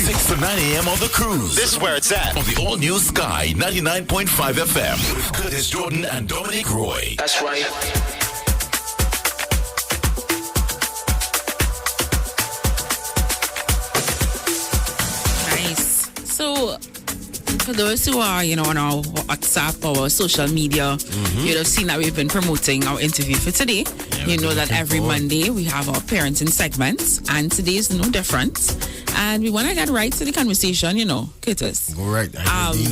6 to 9 a.m. on The Cruise. This is where it's at. On the all-new Sky 99.5 FM. With Curtis Jordan and Dominique Roy. That's right. Nice. So, for those who are, on our WhatsApp or social media, you'd have seen that we've been promoting our interview for today. You know that every Monday we have our parenting segments, and today is no different. And we want to get right to the conversation, Curtis. Go right.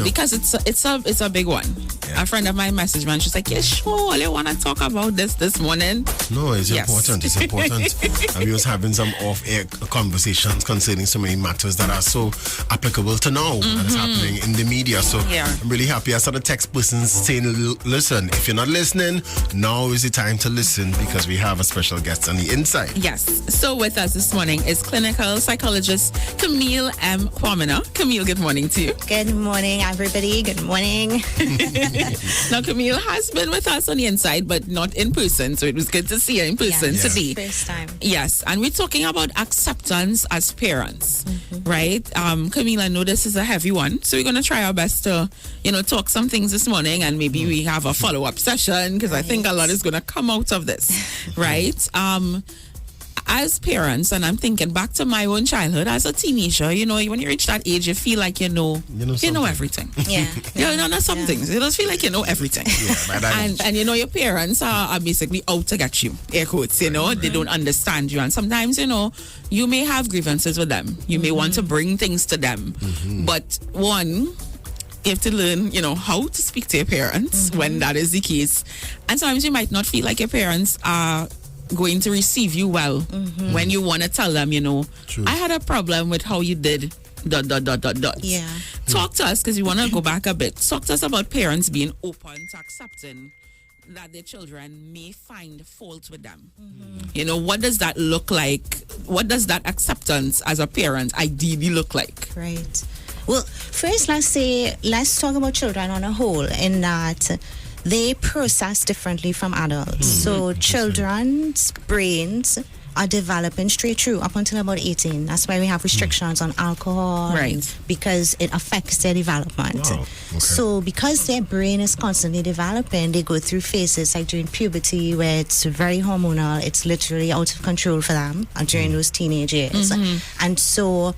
Because it's a big one. Yeah. A friend of mine messaged me and she's like, "Yeah, sure, I want to talk about this morning." No, it's important. It's important. And we was having some off-air conversations concerning so many matters that are so applicable to now and it's happening in the media. So I'm really happy. I saw the text person saying, "Listen, if you're not listening, now is the time to listen because we have a special guest on the inside." Yes. So with us this morning is clinical psychologist Camille M. Kwamina. Camille, good morning to you. Good morning, everybody. Good morning. Now, Camille has been with us on the inside, but not in person. So it was good to see her in person today. First time. Yes. And we're talking about acceptance as parents, right? Camille, I know this is a heavy one. So we're going to try our best to, talk some things this morning and maybe we have a follow-up session because I think a lot is going to come out of this, right? As parents, and I'm thinking back to my own childhood as a teenager, when you reach that age, you feel like you know everything. Yeah. You know some things. You just feel like you know everything. And your parents are basically out to get you, air quotes, they don't understand you. And sometimes, you may have grievances with them. You may want to bring things to them. But one, you have to learn, how to speak to your parents when that is the case. And sometimes you might not feel like your parents are going to receive you well when you want to tell them, True. I had a problem with how you did ... Yeah. Talk to us, because we want to go back a bit. Talk to us about parents being open to accepting that their children may find fault with them. What does that look like? What does that acceptance as a parent ideally look like? Right. Well, first, let's talk about children on a whole, in that they process differently from adults. So children's brains are developing straight through up until about 18. That's why we have restrictions on alcohol, right? Because it affects their development. Wow. Okay. So because their brain is constantly developing, they go through phases like during puberty where it's very hormonal. It's literally out of control for them during those teenage years. And so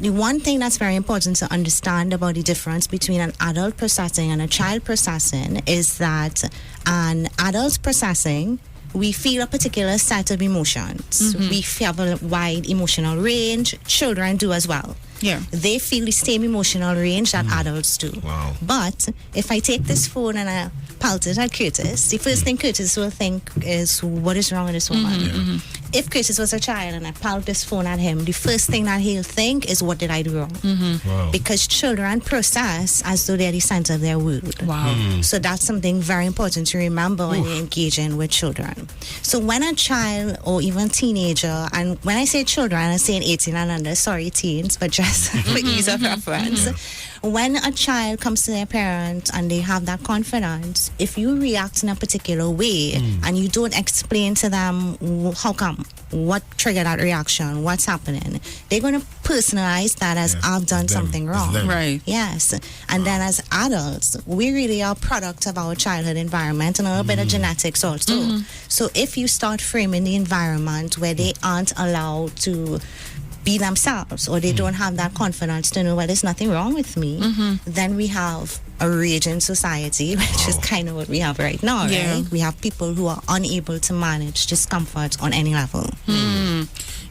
the one thing that's very important to understand about the difference between an adult processing and a child processing is that an adult processing, we feel a particular set of emotions. We have a wide emotional range. Children do as well. Yeah. They feel the same emotional range that adults do. Wow. But if I take this phone and I pelt it at Curtis, the first thing Curtis will think is, what is wrong with this woman? If Curtis was a child and I pelt this phone at him, the first thing that he'll think is, what did I do wrong? Wow. Because children process as though they're the center of their world. Wow. So that's something very important to remember when you're engaging with children. So when a child or even teenager, and when I say children, I'm saying 18 and under, sorry teens, but just for ease of reference. When a child comes to their parent and they have that confidence, if you react in a particular way and you don't explain to them how come, what triggered that reaction, what's happening, they're going to personalize that as I've done something wrong. Right. Yes. And then as adults, we really are a product of our childhood environment and a little bit of genetics also. So if you start framing the environment where they aren't allowed to be themselves, or they don't have that confidence to know, well, there's nothing wrong with me, then we have a raging society, which is kind of what we have right now, right? We have people who are unable to manage discomfort on any level.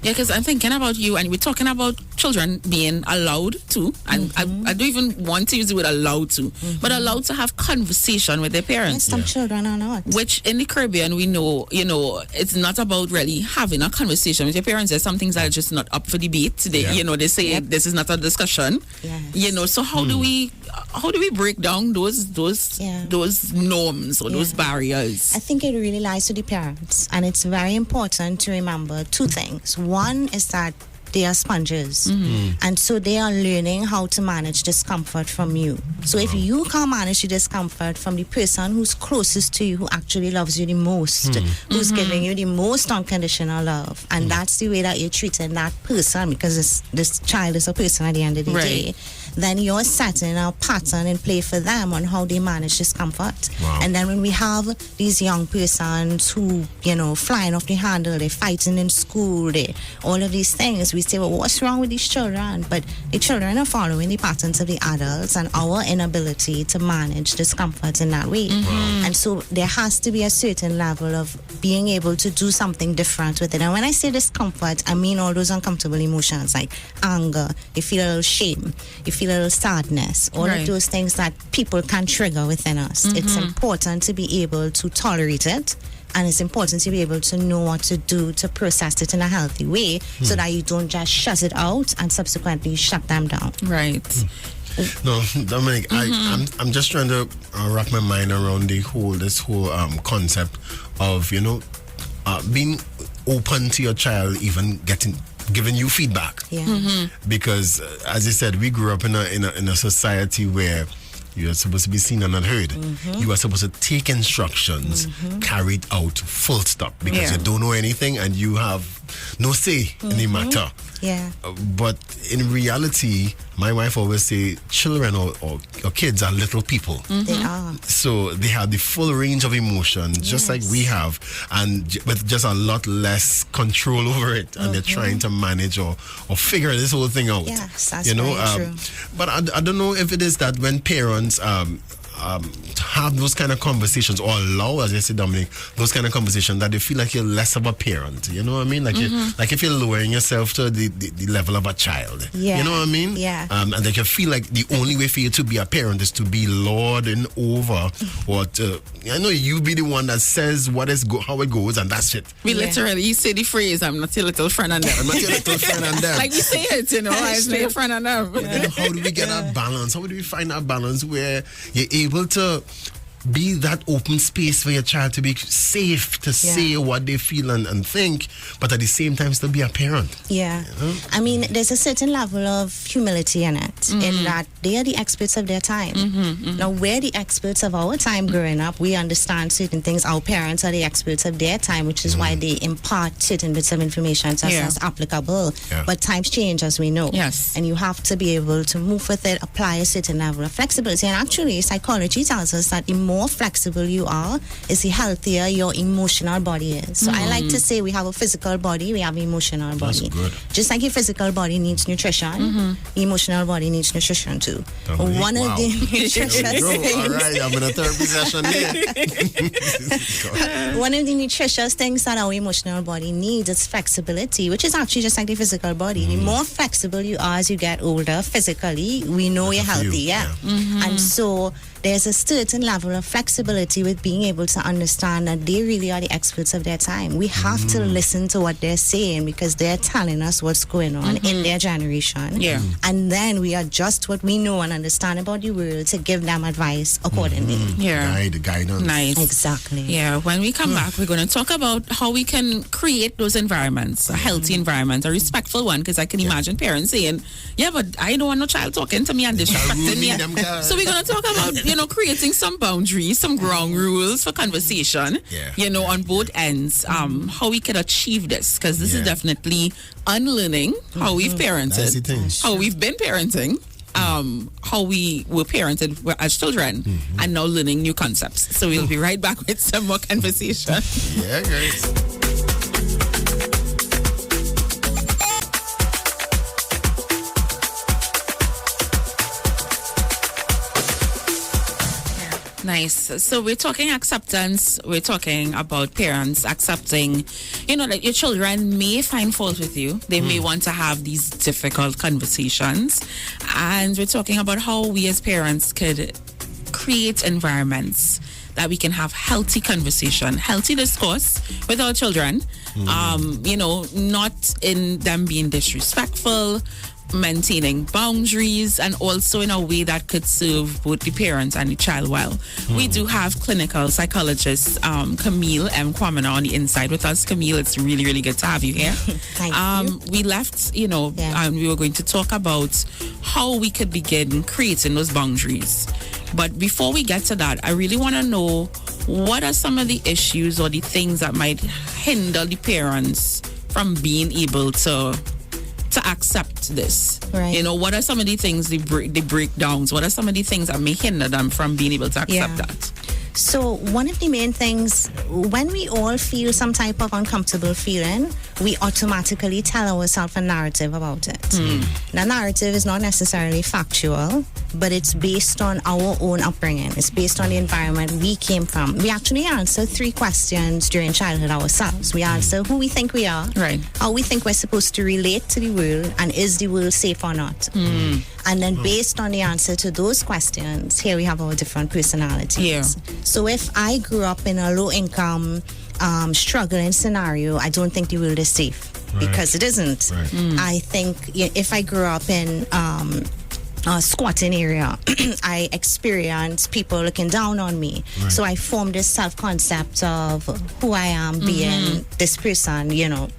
Yeah, because I'm thinking about you, and we're talking about children being allowed to, and I don't even want to use the word allowed to, but allowed to have conversation with their parents. Yes, some children are not. Which in the Caribbean, we know, it's not about really having a conversation with your parents. There's some things that are just not up for debate. They, they say this is not a discussion. Yes. So how do we break down those norms or those barriers? I think it really lies to the parents, and it's very important to remember two things. One is that they are sponges. And so they are learning how to manage discomfort from you. So if you can't manage the discomfort from the person who's closest to you, who actually loves you the most, who's giving you the most unconditional love, and that's the way that you're treating that person, because this child is a person at the end of the day, then you're setting a pattern in play for them on how they manage discomfort. And then when we have these young persons who, flying off the handle, they're fighting in school, all of these things, we say, well, what's wrong with these children? But the children are following the patterns of the adults and our inability to manage discomfort in that way. And so there has to be a certain level of being able to do something different with it. And when I say discomfort, I mean all those uncomfortable emotions like anger, you feel a little shame, you feel a little sadness, all of those things that people can trigger within us. It's important to be able to tolerate it, and it's important to be able to know what to do to process it in a healthy way, so that you don't just shut it out and subsequently shut them down. No, Dominic, I'm just trying to wrap my mind around this whole concept of being open to your child, even giving you feedback. Because as you said, we grew up in a society where you are supposed to be seen and not heard. You are supposed to take instructions carried out, full stop, because you don't know anything and you have no say in the matter. But in reality, my wife always say children or kids are little people. They are. So they have the full range of emotions, just like we have, and with just a lot less control over it. And they're trying to manage or figure this whole thing out. Yes, that's very true. But I don't know if it is that when parents have those kind of conversations, or allow, as you say, Dominic, those kind of conversations, that they feel like you're less of a parent. You know what I mean? Like like if you're lowering yourself to the level of a child. You know what I mean? And that you feel like the only way for you to be a parent is to be lording over, or to, you be the one that says how it goes, and that's it. We literally, you say the phrase, I'm not your little friend and them. I'm not your little friend and them. Like we say it, I'm not your friend and them. How do we get that balance? How do we find that balance where you're able to be that open space for your child to be safe to say what they feel and think, but at the same time still be a parent? I mean, there's a certain level of humility in it, in that they are the experts of their time. Now, we're the experts of our time growing up. We understand certain things. Our parents are the experts of their time, which is why they impart certain bits of information to us as applicable. But times change, as we know. And you have to be able to move with it, apply a certain level of flexibility. And actually, psychology tells us that the more flexible you are, is the healthier your emotional body is. So I like to say we have a physical body, we have an emotional body. Just like your physical body needs nutrition, the emotional body needs nutrition too. One of the nutritious things. All right, I'm in a therapy session here. One of the nutritious things that our emotional body needs is flexibility, which is actually just like the physical body. The more flexible you are as you get older physically, we know you're healthy. And so there's a certain level of flexibility with being able to understand that they really are the experts of their time. We have to listen to what they're saying, because they're telling us what's going on in their generation. And then we adjust what we know and understand about the world to give them advice accordingly. Guidance. Nice. Exactly. When we come back, we're going to talk about how we can create those environments, a healthy environment, a respectful one, because I can imagine parents saying, but I don't want no child talking to me and disrespecting me. So we're going to talk about creating some boundaries, some ground rules for conversation, on both ends, how we can achieve this, because this is definitely unlearning how we've parented, how we've been parenting, how we were parented as children, and now learning new concepts. So we'll be right back with some more conversation. Guys. Nice. So we're talking acceptance. We're talking about parents accepting, that your children may find fault with you. They may want to have these difficult conversations. And we're talking about how we as parents could create environments that we can have healthy conversation, healthy discourse with our children. Not in them being disrespectful, maintaining boundaries and also in a way that could serve both the parent and the child well. We do have clinical psychologist Camille M. Kwamina on the inside with us. Camille, it's really, really good to have you here. Thank you. We left, we were going to talk about how we could begin creating those boundaries. But before we get to that, I really want to know, what are some of the issues or the things that might hinder the parents from being able to accept this? Right. What are some of the things, the breakdowns? What are some of the things that may hinder them from being able to accept that? So one of the main things, when we all feel some type of uncomfortable feeling, we automatically tell ourselves a narrative about it. The narrative is not necessarily factual, but it's based on our own upbringing. It's based on the environment we came from. We actually answer 3 questions during childhood ourselves. We answer who we think we are, right, how we think we're supposed to relate to the world, and is the world safe or not. And then based on the answer to those questions, here we have our different personalities. Yeah. So if I grew up in a low-income, struggling scenario, I don't think the world is safe, because it isn't. Right. I think if I grew up in a squatting area, I experienced people looking down on me. Right. So I formed this self-concept of who I am being this person,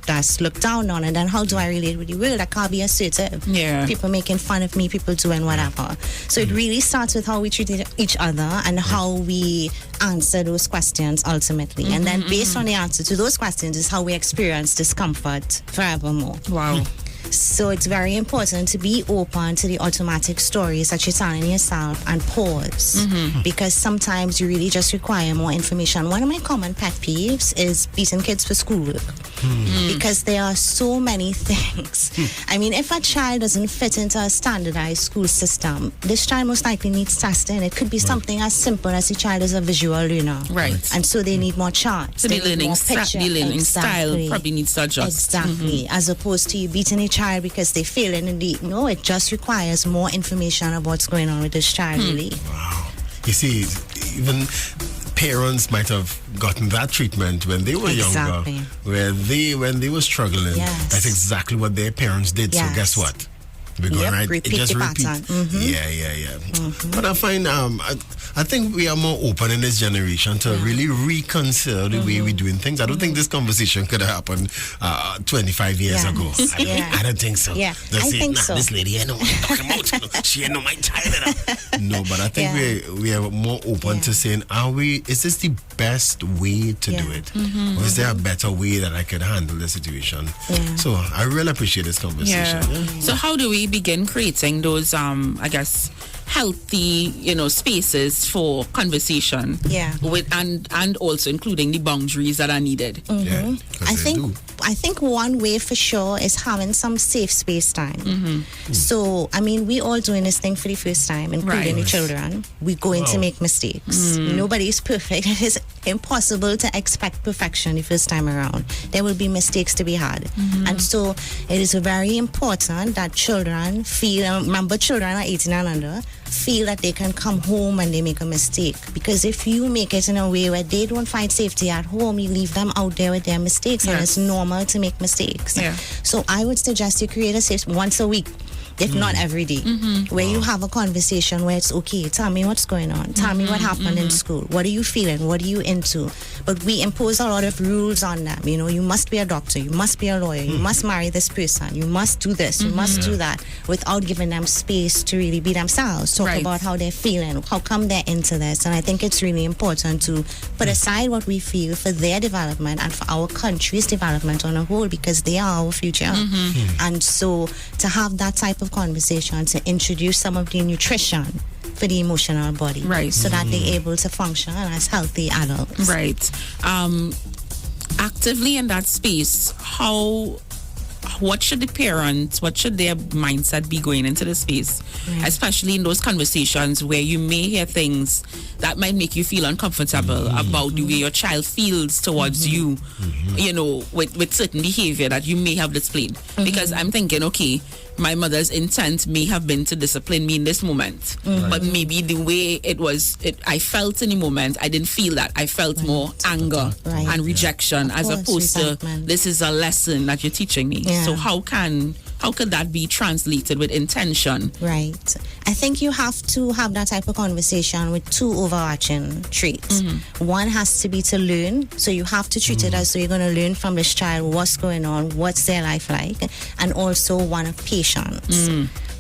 that's looked down on. And then how do I relate with the world? I can't be assertive. Yeah. People making fun of me, people doing whatever. So it really starts with how we treat each other and how we answer those questions ultimately. And then based on the answer to those questions is how we experience discomfort forevermore. Wow. So it's very important to be open to the automatic stories that you're telling yourself and pause, because sometimes you really just require more information. One of my common pet peeves is beating kids for schoolwork, because there are so many things. I mean, if a child doesn't fit into a standardized school system, this child most likely needs testing. It could be something as simple as the child is a visual learner. Right. And so they need more charts. So the learning style probably needs to adjust. Exactly. As opposed to you beating a child because they fail in no, it just requires more information of what's going on with this child, really. Wow. You see, even parents might have gotten that treatment when they were younger, when they were struggling. Yes. That's exactly what their parents did. Yes. So guess what? We're going right. Repeat it just the repeats. pattern. But I find I think we are more open in this generation to really reconsider the way we're doing things. I don't think this conversation could have happened 25 years ago. I don't think so. Yeah, I think so. This lady, I know what I'm talking about. She ain't know my child. No, but I think we are more open to saying, is this the best way to do it? Or is there a better way that I could handle the situation? Yeah. So I really appreciate this conversation. So how do we begin creating those, healthy, spaces for conversation? With and also including the boundaries that are needed. I think one way for sure is having some safe space time. So, I mean, we all doing this thing for the first time, including the children. We're going to make mistakes. Nobody's perfect. It is impossible to expect perfection the first time around. There will be mistakes to be had. And so it is very important that children feel, remember, children are 18 and under, feel that they can come home when they make a mistake. Because if you make it in a way where they don't find safety at home, you leave them out there with their mistakes, and it's normal to make mistakes. So I would suggest you create a safe once a week, if not every day, where you have a conversation where it's okay, tell me what's going on, tell me what happened in school, what are you feeling, what are you into. But we impose a lot of rules on them. You must be a doctor, you must be a lawyer, you must marry this person, you must do this, you must do that, without giving them space to really be themselves, talk about how they're feeling, how come they're into this. And I think it's really important to put aside what we feel for their development and for our country's development on a whole, because they are our future. And so to have that type of conversation, to introduce some of the nutrition for the emotional body, so that they're able to function as healthy adults. Actively in that space, what should their mindset be going into the space, especially in those conversations where you may hear things that might make you feel uncomfortable about the way your child feels towards you, with certain behavior that you may have displayed. Because I'm thinking, okay, my mother's intent may have been to discipline me in this moment, but maybe the way I felt in the moment, I didn't feel that. I felt more anger and rejection, as opposed to this is a lesson that you're teaching me. So how can how could that be translated with intention? Right. I think you have to have that type of conversation with two overarching traits. One has to be to learn. So you have to treat it as though you're going to learn from this child what's going on, what's their life like, and also one of patience.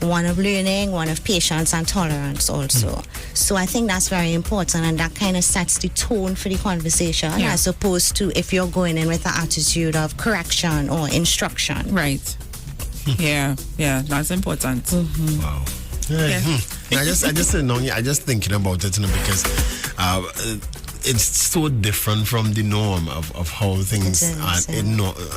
One of learning, one of patience and tolerance also. So I think that's very important, and that kind of sets the tone for the conversation as opposed to if you're going in with the attitude of correction or instruction. Right. Yeah, that's important. Wow. I just thinking about it, because it's so different from the norm of how things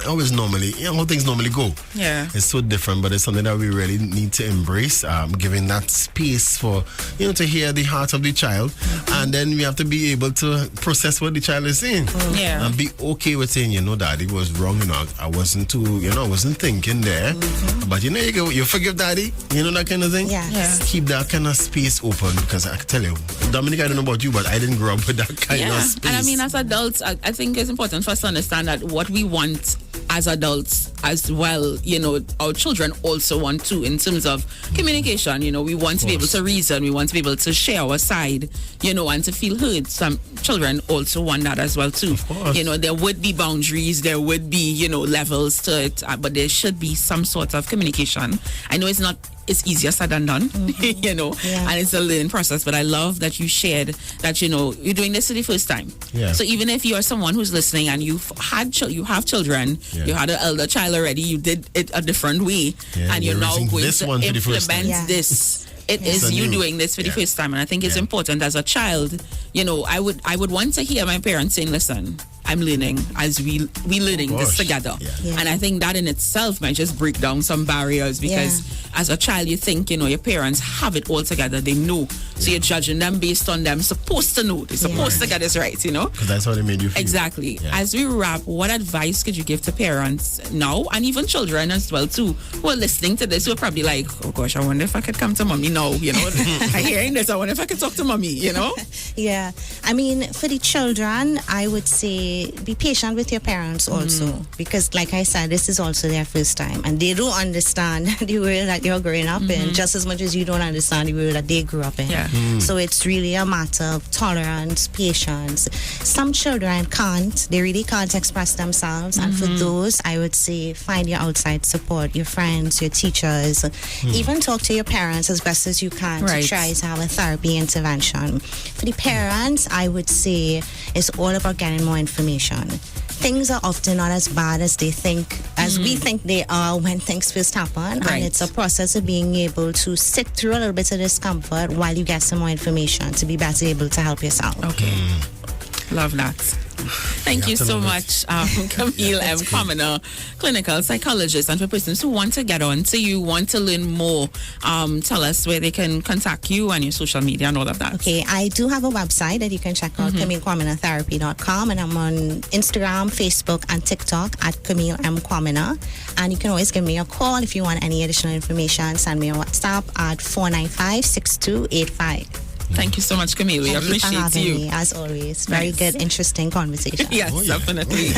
always normally, how things normally go. Yeah, it's so different, but it's something that we really need to embrace, giving that space for to hear the heart of the child, and then we have to be able to process what the child is saying. And be okay with saying, Daddy was wrong. I wasn't too, I wasn't thinking there, but you forgive Daddy, that kind of thing. Keep that kind of space open, because I can tell you, Dominique, I don't know about you, but I didn't grow up with that kind. And I mean, as adults, I think it's important for us to understand that what we want as adults as well, our children also want to, in terms of communication. We want to be able to reason, we want to be able to share our side, and to feel heard. Some children also want that as well too. There would be boundaries, there would be, levels to it, but there should be some sort of communication. I know it's easier said than done, and it's a learning process, but I love that you shared that, you're doing this for the first time. So even if you're someone who's listening and you have children, you had an elder child already, you did it a different way, and you're now going to implement this. It is you doing this for the first time, and I think it's important as a child. I would want to hear my parents saying, listen, I'm learning as we learning this together. And I think that in itself might just break down some barriers, because as a child you think, your parents have it all together, they know. So you're judging them based on them supposed to know. They're supposed to get this right, Because that's how they made you feel. Exactly. As we wrap, what advice could you give to parents now, and even children as well too, who are listening to this, who are probably like, oh gosh, I wonder if I could come to mommy now, I'm hearing this, I wonder if I could talk to mommy, Yeah. I mean, for the children, I would say be patient with your parents also, because like I said, this is also their first time, and they don't understand the world that you're growing up in just as much as you don't understand the world that they grew up in. So it's really a matter of tolerance, patience. Some children they really can't express themselves, and for those, I would say find your outside support, your friends, your teachers, even talk to your parents as best as you can to try to have a therapy intervention. For the parents, I would say it's all about getting more information. Things are often not as bad as they think, as we think they are when things first happen. And it's a process of being able to sit through a little bit of discomfort while you get some more information to be better able to help yourself. Love that. Thank you so much, Camille M. Commoner, clinical psychologist. And for persons who want to get on to you, want to learn more, tell us where they can contact you and your social media and all of that. Okay, I do have a website that you can check out, CamilleCommonerTherapy.com, and I'm on Instagram, Facebook, and TikTok at Camille M. Commoner. And you can always give me a call if you want any additional information. Send me a WhatsApp at 495-6285. Thank you so much, Camille. We appreciate you. Me, as always. Very good, interesting conversation. Yes, definitely.